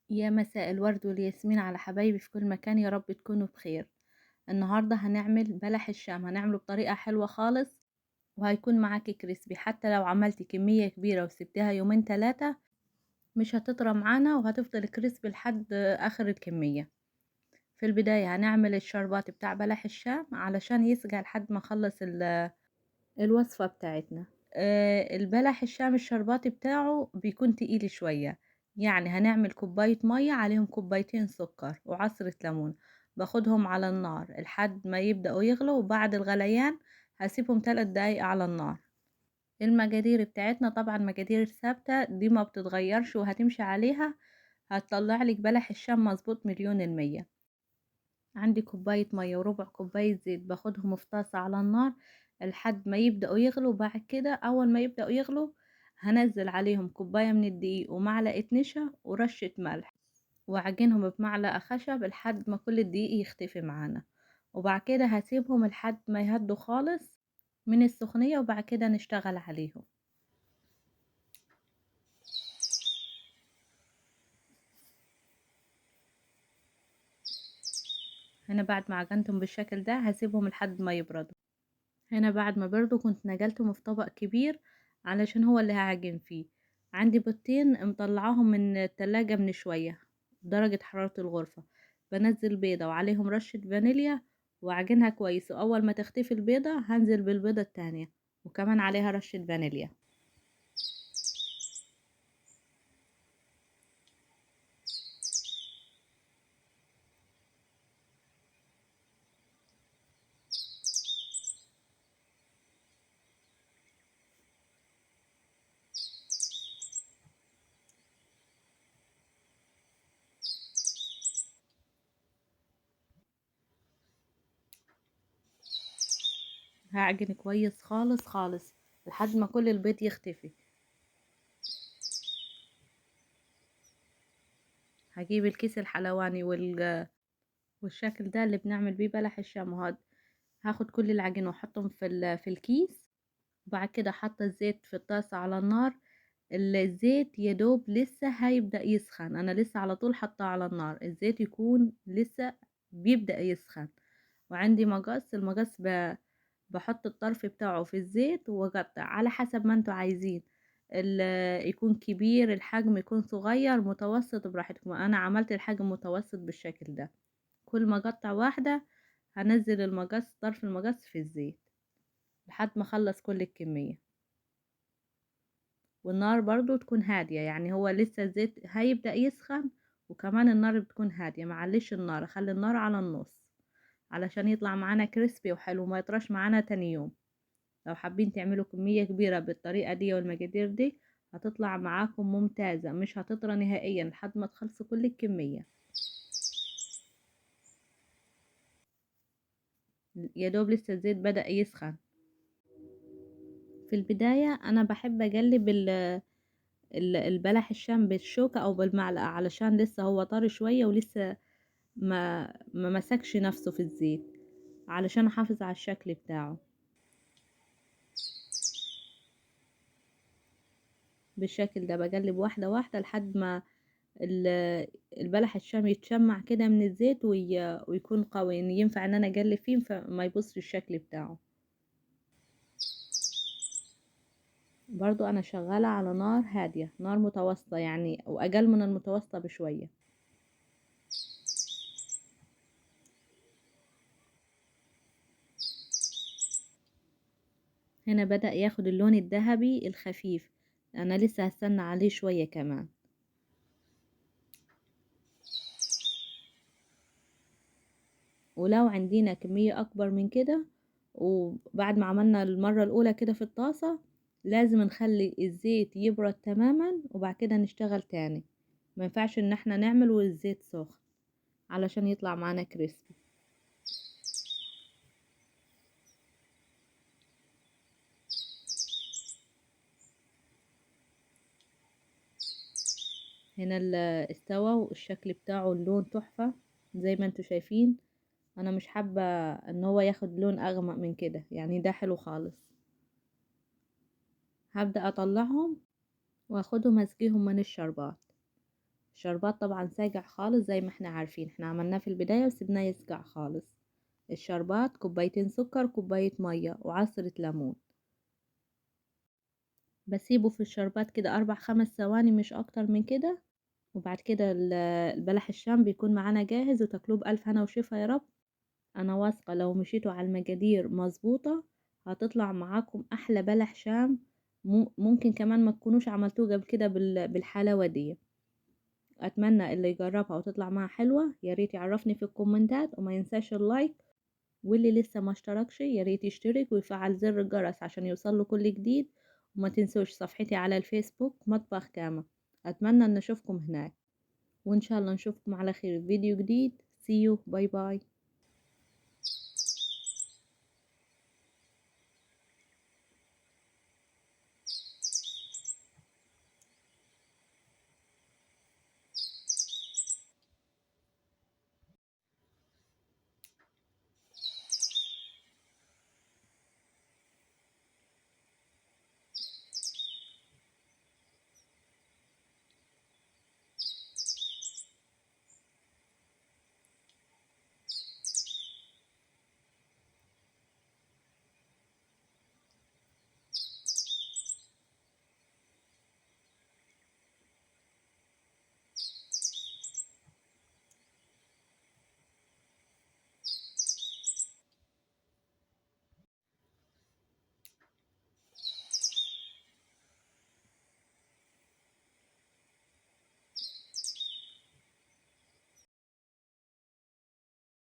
يا مساء الورد والياسمين على حبايبي في كل مكان، يا رب تكونوا بخير. النهاردة هنعمل بلح الشام، هنعمله بطريقة حلوة خالص وهيكون معاكي كريسبي. حتى لو عملتي كمية كبيرة وسبتها يومين ثلاثة مش هتطرى معانا وهتفضل كريسبي لحد آخر الكمية. في البداية هنعمل الشربات بتاع بلح الشام علشان يسقع لحد ما نخلص الوصفة بتاعتنا. البلح الشام الشربات بتاعه بيكون تقيل شوية، يعني هنعمل كوباية مية عليهم كوبايتين سكر وعصرة ليمون. باخدهم على النار لحد ما يبدأوا يغلوا، وبعد الغليان هسيبهم 3 دقايق على النار. المقادير بتاعتنا طبعا مقادير ثابتة دي ما بتتغيرش وهتمشي عليها، هتطلع لك بلح الشام مظبوط 100%. عندي كوباية مية وربع كوباية زيت، باخدهم في طاسة على النار لحد ما يبدأوا يغلوا. بعد كده أول ما يبدأوا يغلوا هنزل عليهم كوباية من الدقيق ومعلقة نشا ورشة ملح، وأعجنهم بمعلقة خشب لحد ما كل الدقيق يختفي معانا. وبعد كده هسيبهم لحد ما يهدوا خالص من السخنية، وبعد كده نشتغل عليهم. هنا بعد ما عجنتهم بالشكل ده هسيبهم لحد ما يبردوا. هنا بعد ما بردوا كنت نقلتهم في طبق كبير علشان هو اللي هعجن فيه. عندي بيضتين مطلعاهم من التلاجة من شوية درجة حرارة الغرفة. بنزل بيضة وعليهم رشة فانيليا وأعجنها كويس، وأول ما تختفي البيضة هنزل بالبيضة التانية وكمان عليها رشة فانيليا. هعجن كويس خالص خالص لحد ما كل البيض يختفي. هجيب الكيس الحلواني والشكل ده اللي بنعمل بيه بلح الشام، هاخد كل العجين واحطهم في الكيس. وبعد كده حط الزيت في الطاسة على النار. الزيت يدوب لسه هيبدأ يسخن، انا لسه على طول حطاه على النار، الزيت يكون لسه بيبدأ يسخن. وعندي مقص، المقص بحط الطرف بتاعه في الزيت واقطع على حسب ما انتوا عايزين. يكون كبير الحجم، يكون صغير متوسط، براحتكم. انا عملت الحجم متوسط بالشكل ده. كل ما اقطع واحدة هنزل المقص، طرف المقص في الزيت لحد ما اخلص كل الكمية. والنار برضو تكون هادية، يعني هو لسه الزيت هيبدأ يسخن، وكمان النار بتكون هادية. معلش النار، اخلي النار على النص علشان يطلع معانا كريسبي وحلو ما يطرش معانا تاني يوم. لو حابين تعملوا كمية كبيرة بالطريقة دي والمقادير دي هتطلع معاكم ممتازة، مش هتطرى نهائيا لحد ما تخلصوا كل الكمية. يا دوب لسه الزيت بدأ يسخن. في البداية انا بحب اقلب البلح الشام بالشوكة او بالمعلقة علشان لسه هو طري شوية ولسه ما مسكش نفسه في الزيت، علشان احافظ على الشكل بتاعه. بالشكل ده بقلب واحدة واحدة لحد ما ال- البلح الشام يتشمع كده من الزيت ويكون قوي، ان ينفع ان انا اقلب فيه فما يبصش الشكل بتاعه. برضو انا شغالة على نار هادية، نار متوسطة يعني، او اقل من المتوسطة بشوية. هنا بدأ ياخد اللون الذهبي الخفيف، انا لسه هستنى عليه شوية كمان. ولو عندنا كمية اكبر من كده، وبعد ما عملنا المرة الاولى كده في الطاسة، لازم نخلي الزيت يبرد تماما وبعد كده نشتغل تاني. ما ينفعش ان احنا نعمل والزيت سخن علشان يطلع معانا كريسبي. هنا استوى والشكل بتاعه اللون تحفة زي ما انتوا شايفين. انا مش حابة ان هو ياخد لون اغمق من كده، يعني ده حلو خالص. هبدأ اطلعهم واخدهم اسقيهم من الشربات. الشربات طبعا ساقع خالص زي ما احنا عارفين، احنا عملناه في البداية وسيبناه يسقع خالص. الشربات كوبايتين سكر، كوباية مية، وعصرة ليمون. بسيبه في الشربات كده 4 5 ثواني مش اكتر من كده. وبعد كده البلح الشام بيكون معانا جاهز، وتاكلوه بألف هنا وشفا يا رب. انا واثقة لو مشيتوا على المقادير مظبوطة هتطلع معاكم احلى بلح شام. ممكن كمان ما تكونوش عملتوه قبل كده بالحلاوة دي. اتمنى اللي يجربها وتطلع معاه حلوة يا ريت يعرفني في الكومنتات، وما ينساش اللايك. واللي لسه ما اشتركش يا ريت يشترك ويفعل زر الجرس عشان يوصله كل جديد. وما تنسوش صفحتي على الفيسبوك مطبخ كامل. اتمنى ان اشوفكم هناك، وان شاء الله نشوفكم على خير في فيديو جديد. See you. باي باي.